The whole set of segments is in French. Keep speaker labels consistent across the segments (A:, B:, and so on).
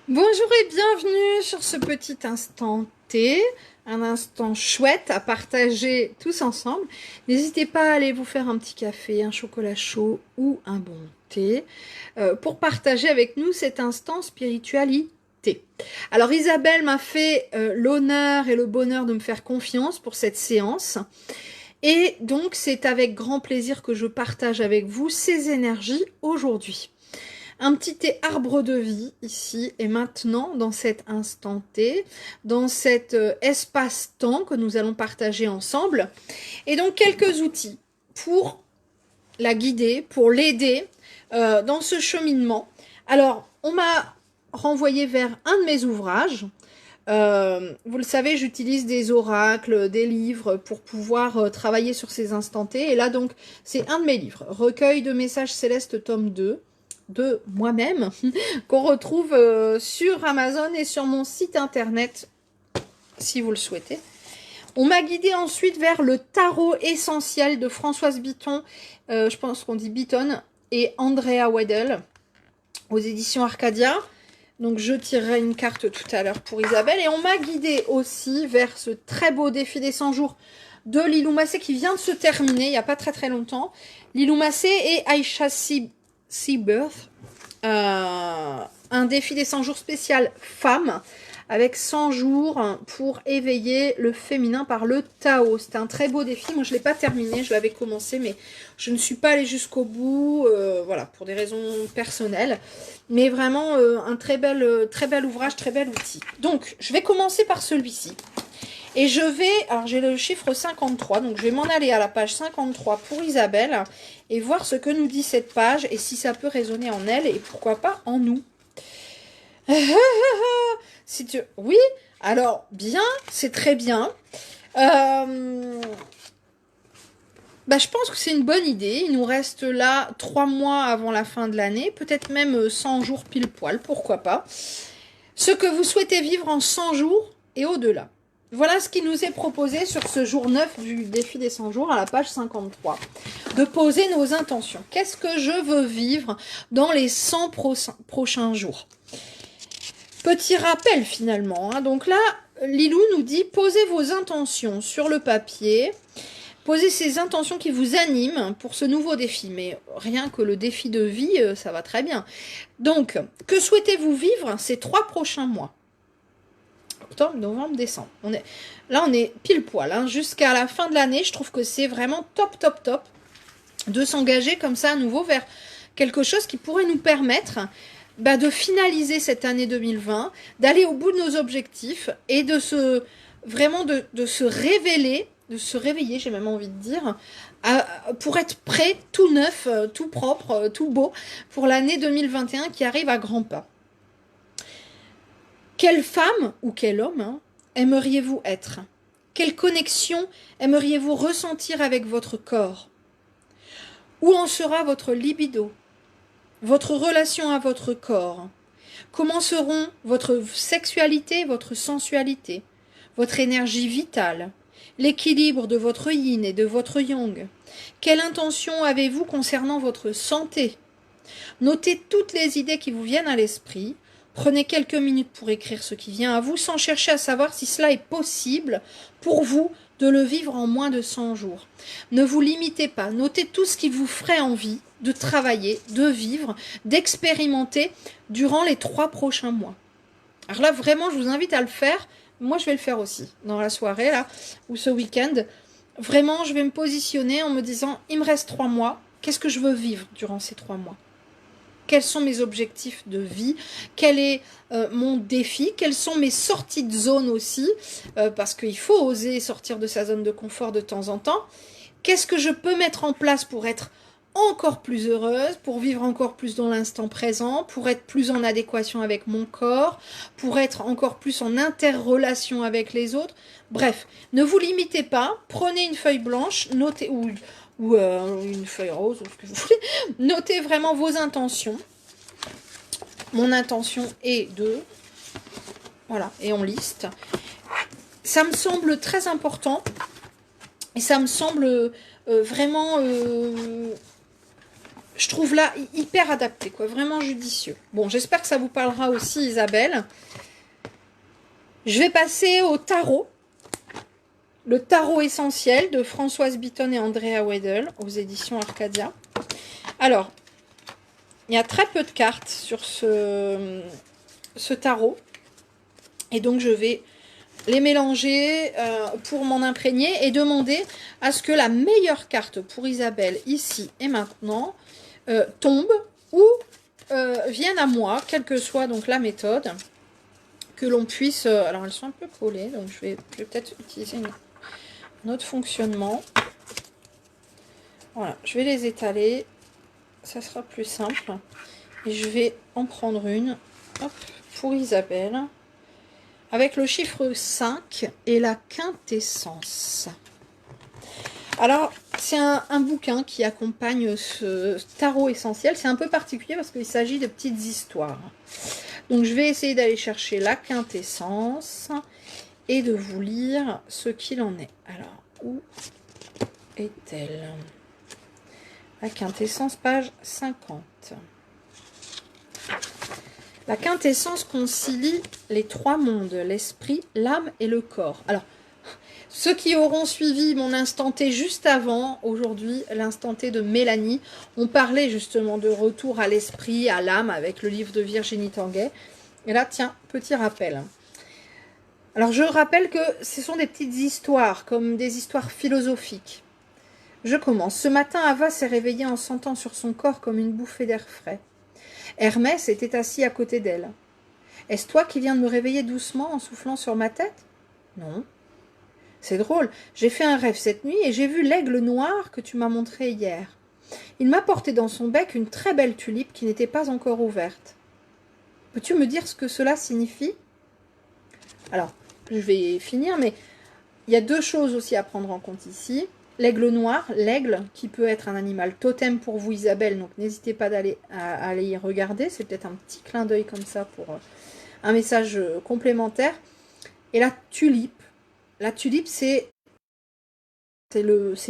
A: Bonjour et bienvenue sur ce petit instant T, un instant chouette à partager tous ensemble. N'hésitez pas à aller vous faire un petit café, un chocolat chaud ou un bon thé pour partager avec nous cet instant spiritualité. Alors Isabelle m'a fait l'honneur et le bonheur de me faire confiance pour cette séance. Et donc c'est avec grand plaisir que je partage avec vous ces énergies aujourd'hui. Un petit thé arbre de vie ici et maintenant dans cet instant T, dans cet espace-temps que nous allons partager ensemble. Et donc quelques outils pour la guider, pour l'aider dans ce cheminement. Alors, on m'a renvoyé vers un de mes ouvrages. Vous le savez, j'utilise des oracles, des livres pour pouvoir travailler sur ces instants T. Et là donc, c'est un de mes livres, Recueil de messages célestes, tome 2. De moi-même, qu'on retrouve sur Amazon et sur mon site internet, si vous le souhaitez. On m'a guidé ensuite vers le tarot essentiel de Françoise Bitton, je pense qu'on dit Bitton, et Andrea Weddell, aux éditions Arcadia. Donc je tirerai une carte tout à l'heure pour Isabelle. Et on m'a guidé aussi vers ce très beau défi des 100 jours de Lilou Massé qui vient de se terminer il n'y a pas très longtemps. Lilou Massé et Aïcha Seabirth, un défi des 100 jours spécial femmes avec 100 jours pour éveiller le féminin par le Tao. C'était un très beau défi. Moi, je ne l'ai pas terminé. Je l'avais commencé, mais je ne suis pas allée jusqu'au bout. Voilà, pour des raisons personnelles. Mais vraiment, un très bel ouvrage, très bel outil. Donc, je vais commencer par celui-ci. Et je vais, alors j'ai le chiffre 53, donc je vais m'en aller à la page 53 pour Isabelle et voir ce que nous dit cette page et si ça peut résonner en elle et pourquoi pas en nous. Si tu... Oui, alors bien, c'est très bien. Je pense que c'est une bonne idée. Il nous reste là 3 mois avant la fin de l'année, peut-être même 100 jours pile poil, pourquoi pas. Ce que vous souhaitez vivre en 100 jours et au-delà. Voilà ce qui nous est proposé sur ce jour 9 du défi des 100 jours à la page 53. De poser nos intentions. Qu'est-ce que je veux vivre dans les 100 prochains jours? Petit rappel finalement. Donc là, Lilou nous dit, posez vos intentions sur le papier. Posez ces intentions qui vous animent pour ce nouveau défi. Mais rien que le défi de vie, ça va très bien. Donc, que souhaitez-vous vivre ces 3 prochains mois? Octobre, novembre, décembre. Là, on est pile poil. Jusqu'à la fin de l'année, je trouve que c'est vraiment top de s'engager comme ça à nouveau vers quelque chose qui pourrait nous permettre de finaliser cette année 2020, d'aller au bout de nos objectifs et de se révéler, de se réveiller, j'ai même envie de dire, pour être prêt, tout neuf, tout propre, tout beau, pour l'année 2021 qui arrive à grands pas. Quelle femme ou quel homme aimeriez-vous être? Quelle connexion aimeriez-vous ressentir avec votre corps? Où en sera votre libido? Votre relation à votre corps? Comment seront votre sexualité, votre sensualité, votre énergie vitale, l'équilibre de votre yin et de votre yang? Quelle intention avez-vous concernant votre santé? Notez toutes les idées qui vous viennent à l'esprit. Prenez quelques minutes pour écrire ce qui vient à vous sans chercher à savoir si cela est possible pour vous de le vivre en moins de 100 jours. Ne vous limitez pas. Notez tout ce qui vous ferait envie de travailler, de vivre, d'expérimenter durant les 3 prochains mois. Alors là, vraiment, je vous invite à le faire. Moi, je vais le faire aussi dans la soirée là ou ce week-end. Vraiment, je vais me positionner en me disant, il me reste 3 mois. Qu'est-ce que je veux vivre durant ces 3 mois? Quels sont mes objectifs de vie? Quel est mon défi? Quelles sont mes sorties de zone aussi? Parce qu'il faut oser sortir de sa zone de confort de temps en temps. Qu'est-ce que je peux mettre en place pour être encore plus heureuse, pour vivre encore plus dans l'instant présent, pour être plus en adéquation avec mon corps, pour être encore plus en interrelation avec les autres? Bref, ne vous limitez pas. Prenez une feuille blanche, notez... ou une feuille rose, ou ce que vous voulez. Notez vraiment vos intentions. Mon intention est de... Voilà, et on liste. Ça me semble très important. Et ça me semble vraiment je trouve là hyper adapté, quoi, vraiment judicieux. Bon, j'espère que ça vous parlera aussi, Isabelle. Je vais passer au tarot. Le tarot essentiel de Françoise Bitton et Andrea Weidel aux éditions Arcadia. Alors, il y a très peu de cartes sur ce tarot. Et donc, je vais les mélanger pour m'en imprégner et demander à ce que la meilleure carte pour Isabelle, ici et maintenant, tombe ou vienne à moi, quelle que soit donc la méthode, que l'on puisse... alors, elles sont un peu collées, donc je vais peut-être utiliser un autre fonctionnement. Voilà, je vais les étaler. Ça sera plus simple. Et je vais en prendre une, hop, pour Isabelle, avec le chiffre 5 et la quintessence. Alors, c'est un bouquin qui accompagne ce tarot essentiel. C'est un peu particulier parce qu'il s'agit de petites histoires. Donc, je vais essayer d'aller chercher la quintessence et de vous lire ce qu'il en est. Alors, où est-elle? La quintessence, page 50. La quintessence concilie les trois mondes, l'esprit, l'âme et le corps. Alors, ceux qui auront suivi mon instant T juste avant, aujourd'hui, l'instant T de Mélanie, on parlait justement de retour à l'esprit, à l'âme, avec le livre de Virginie Tanguay. Et là, tiens, petit rappel. Alors, je rappelle que ce sont des petites histoires, comme des histoires philosophiques. Je commence. Ce matin, Ava s'est réveillée en sentant sur son corps comme une bouffée d'air frais. Hermès était assis à côté d'elle. « Est-ce toi qui viens de me réveiller doucement en soufflant sur ma tête ?»« Non. »« C'est drôle, j'ai fait un rêve cette nuit et j'ai vu l'aigle noir que tu m'as montré hier. Il m'a porté dans son bec une très belle tulipe qui n'était pas encore ouverte. Peux-tu me dire ce que cela signifie ?» Alors, je vais finir, mais il y a deux choses aussi à prendre en compte ici. L'aigle noir, l'aigle, qui peut être un animal totem pour vous, Isabelle, donc n'hésitez pas à aller y regarder. C'est peut-être un petit clin d'œil comme ça pour un message complémentaire. Et la tulipe, c'est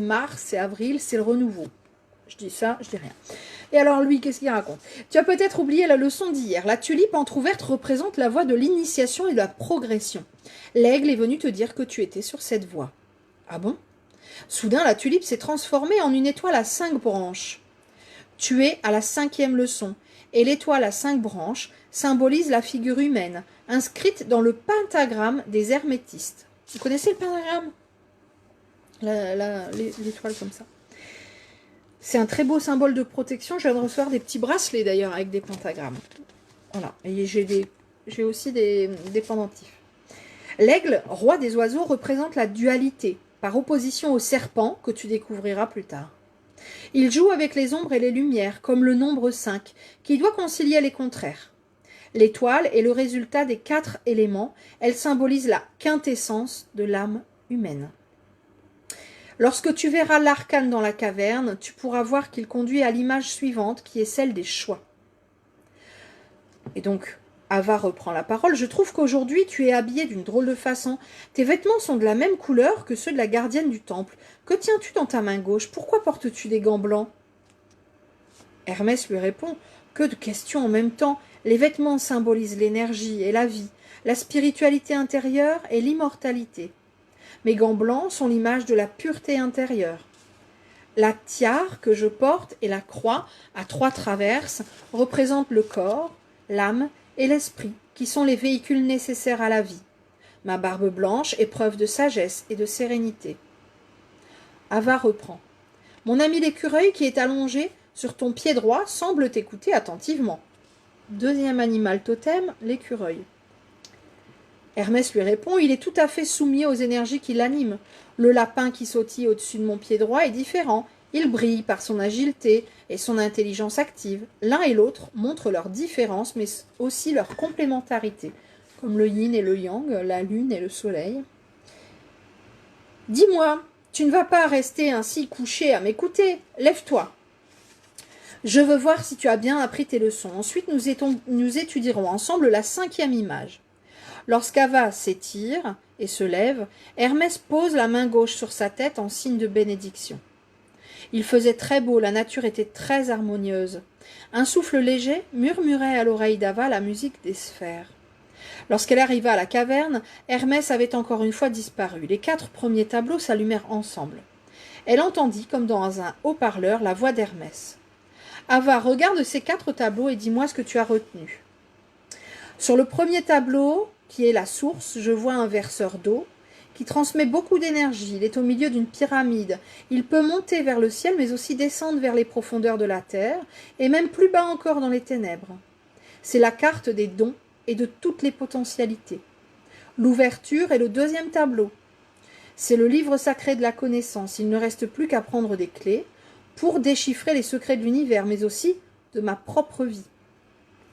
A: mars, c'est avril, c'est le renouveau. Je dis ça, je dis rien. Et alors lui, qu'est-ce qu'il raconte? Tu as peut-être oublié la leçon d'hier. La tulipe entrouverte représente la voie de l'initiation et de la progression. L'aigle est venu te dire que tu étais sur cette voie. Ah bon? Soudain, la tulipe s'est transformée en une étoile à 5 branches. Tu es à la 5e leçon, et l'étoile à 5 branches symbolise la figure humaine, inscrite dans le pentagramme des hermétistes. Vous connaissez le pentagramme? L'étoile comme ça. C'est un très beau symbole de protection. Je viens de recevoir des petits bracelets d'ailleurs avec des pentagrammes. Voilà, et j'ai aussi des pendentifs. L'aigle, roi des oiseaux, représente la dualité, par opposition au serpent que tu découvriras plus tard. Il joue avec les ombres et les lumières, comme le nombre 5, qui doit concilier les contraires. L'étoile est le résultat des 4 éléments, elle symbolise la quintessence de l'âme humaine. Lorsque tu verras l'arcane dans la caverne, tu pourras voir qu'il conduit à l'image suivante, qui est celle des choix. Et donc, Ava reprend la parole. Je trouve qu'aujourd'hui, tu es habillée d'une drôle de façon. Tes vêtements sont de la même couleur que ceux de la gardienne du temple. Que tiens-tu dans ta main gauche? Pourquoi portes-tu des gants blancs? Hermès lui répond. Que de questions en même temps. Les vêtements symbolisent l'énergie et la vie, la spiritualité intérieure et l'immortalité. Mes gants blancs sont l'image de la pureté intérieure. La tiare que je porte et la croix à 3 traverses représentent le corps, l'âme et l'esprit, qui sont les véhicules nécessaires à la vie. Ma barbe blanche est preuve de sagesse et de sérénité. Ava reprend. Mon ami l'écureuil qui est allongé sur ton pied droit semble t'écouter attentivement. Deuxième animal totem, l'écureuil. Hermès lui répond, il est tout à fait soumis aux énergies qui l'animent. Le lapin qui sautille au-dessus de mon pied droit est différent. Il brille par son agilité et son intelligence active. L'un et l'autre montrent leur différence, mais aussi leur complémentarité, comme le yin et le yang, la lune et le soleil. Dis-moi, tu ne vas pas rester ainsi couché à m'écouter. Lève-toi. Je veux voir si tu as bien appris tes leçons. Ensuite, nous étudierons ensemble la 5e image. Lorsqu'Ava s'étire et se lève, Hermès pose la main gauche sur sa tête en signe de bénédiction. Il faisait très beau, la nature était très harmonieuse. Un souffle léger murmurait à l'oreille d'Ava la musique des sphères. Lorsqu'elle arriva à la caverne, Hermès avait encore une fois disparu. Les 4 premiers tableaux s'allumèrent ensemble. Elle entendit, comme dans un haut-parleur, la voix d'Hermès. « Ava, regarde ces 4 tableaux et dis-moi ce que tu as retenu. » Sur le premier tableau, qui est la source, je vois un verseur d'eau qui transmet beaucoup d'énergie. Il est au milieu d'une pyramide. Il peut monter vers le ciel, mais aussi descendre vers les profondeurs de la terre, et même plus bas encore dans les ténèbres. C'est la carte des dons et de toutes les potentialités. L'ouverture est le deuxième tableau. C'est le livre sacré de la connaissance. Il ne reste plus qu'à prendre des clés pour déchiffrer les secrets de l'univers, mais aussi de ma propre vie.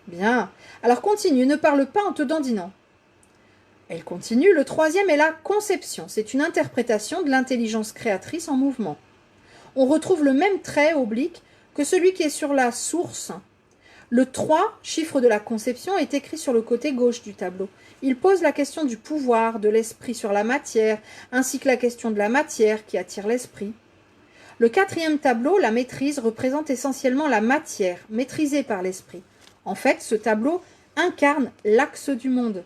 A: Bien. Alors continue, ne parle pas en te dandinant. Elle continue. Le troisième est la conception. C'est une interprétation de l'intelligence créatrice en mouvement. On retrouve le même trait oblique que celui qui est sur la source. Le 3, chiffre de la conception, est écrit sur le côté gauche du tableau. Il pose la question du pouvoir de l'esprit sur la matière, ainsi que la question de la matière qui attire l'esprit. Le 4e tableau, la maîtrise, représente essentiellement la matière, maîtrisée par l'esprit. En fait, ce tableau incarne l'axe du monde,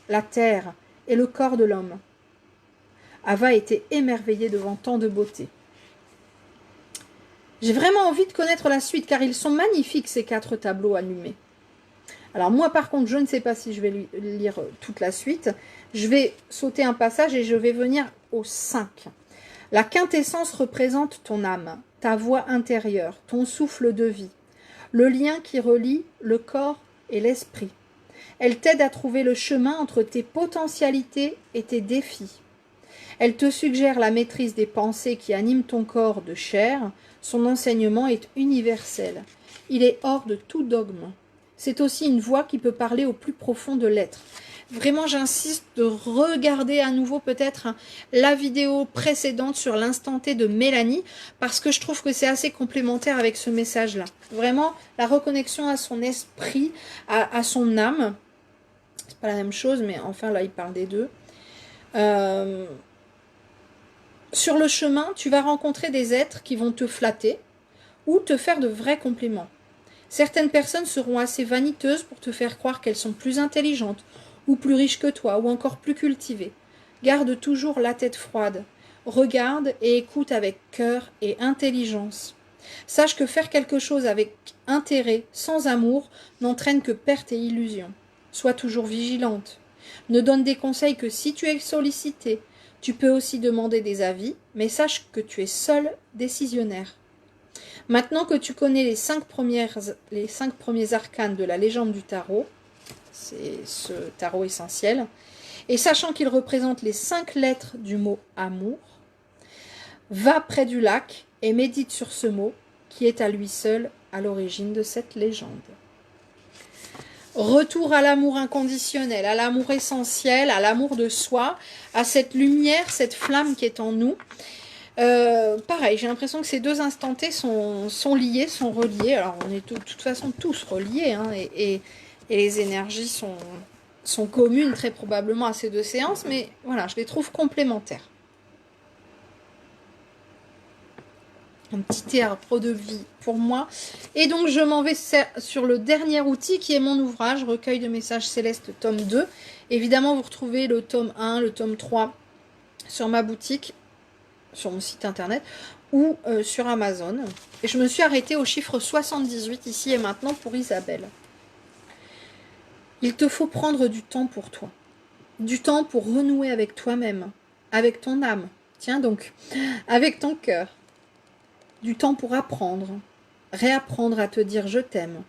A: la terre et le corps de l'homme. Ava était émerveillée devant tant de beauté. J'ai vraiment envie de connaître la suite, car ils sont magnifiques, ces 4 tableaux allumés. Alors moi, par contre, je ne sais pas si je vais lire toute la suite. Je vais sauter un passage et je vais venir au 5. La quintessence représente ton âme, ta voix intérieure, ton souffle de vie, le lien qui relie le corps et l'esprit. Elle t'aide à trouver le chemin entre tes potentialités et tes défis. Elle te suggère la maîtrise des pensées qui animent ton corps de chair. Son enseignement est universel. Il est hors de tout dogme. C'est aussi une voix qui peut parler au plus profond de l'être. Vraiment, j'insiste de regarder à nouveau peut-être la vidéo précédente sur l'instant T de Mélanie, parce que je trouve que c'est assez complémentaire avec ce message-là. Vraiment, la reconnexion à son esprit, à son âme. C'est pas la même chose, mais enfin là, il parle des deux. Sur le chemin, tu vas rencontrer des êtres qui vont te flatter ou te faire de vrais compliments. Certaines personnes seront assez vaniteuses pour te faire croire qu'elles sont plus intelligentes ou plus riches que toi ou encore plus cultivées. Garde toujours la tête froide. Regarde et écoute avec cœur et intelligence. Sache que faire quelque chose avec intérêt, sans amour, n'entraîne que perte et illusion. Sois toujours vigilante. Ne donne des conseils que si tu es sollicité. Tu peux aussi demander des avis, mais sache que tu es seul décisionnaire. Maintenant que tu connais les 5 premiers arcanes de la légende du tarot, c'est ce tarot essentiel, et sachant qu'il représente les 5 lettres du mot amour, va près du lac et médite sur ce mot qui est à lui seul à l'origine de cette légende. Retour à l'amour inconditionnel, à l'amour essentiel, à l'amour de soi, à cette lumière, cette flamme qui est en nous. Pareil, j'ai l'impression que ces 2 instants T sont liés, sont reliés. Alors, on est de toute façon tous reliés, hein, et les énergies sont communes très probablement à ces 2 séances, mais voilà, je les trouve complémentaires. Un petit arbre de vie pour moi. Et donc, je m'en vais sur le dernier outil qui est mon ouvrage, Recueil de messages célestes, tome 2. Évidemment, vous retrouvez le tome 1, le tome 3 sur ma boutique, sur mon site internet ou sur Amazon. Et je me suis arrêtée au chiffre 78 ici et maintenant pour Isabelle. Il te faut prendre du temps pour toi. Du temps pour renouer avec toi-même, avec ton âme. Tiens donc, avec ton cœur. Du temps pour apprendre, réapprendre à te dire je t'aime.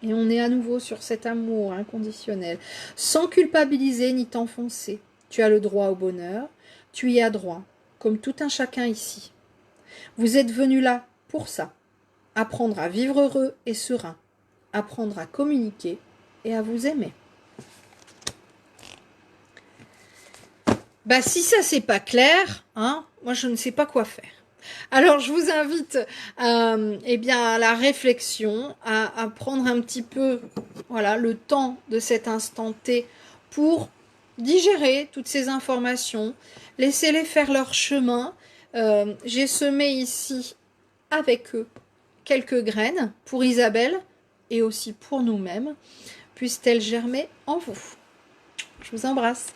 A: Et on est à nouveau sur cet amour inconditionnel, sans culpabiliser ni t'enfoncer. Tu as le droit au bonheur, tu y as droit, comme tout un chacun ici. Vous êtes venus là pour ça, apprendre à vivre heureux et serein, apprendre à communiquer et à vous aimer. Bah si ça c'est pas clair, hein, moi je ne sais pas quoi faire. Alors, je vous invite eh bien, à la réflexion, à prendre un petit peu voilà, le temps de cet instant T pour digérer toutes ces informations, laissez-les faire leur chemin. J'ai semé ici avec eux quelques graines pour Isabelle et aussi pour nous-mêmes. Puissent-elles germer en vous. Je vous embrasse.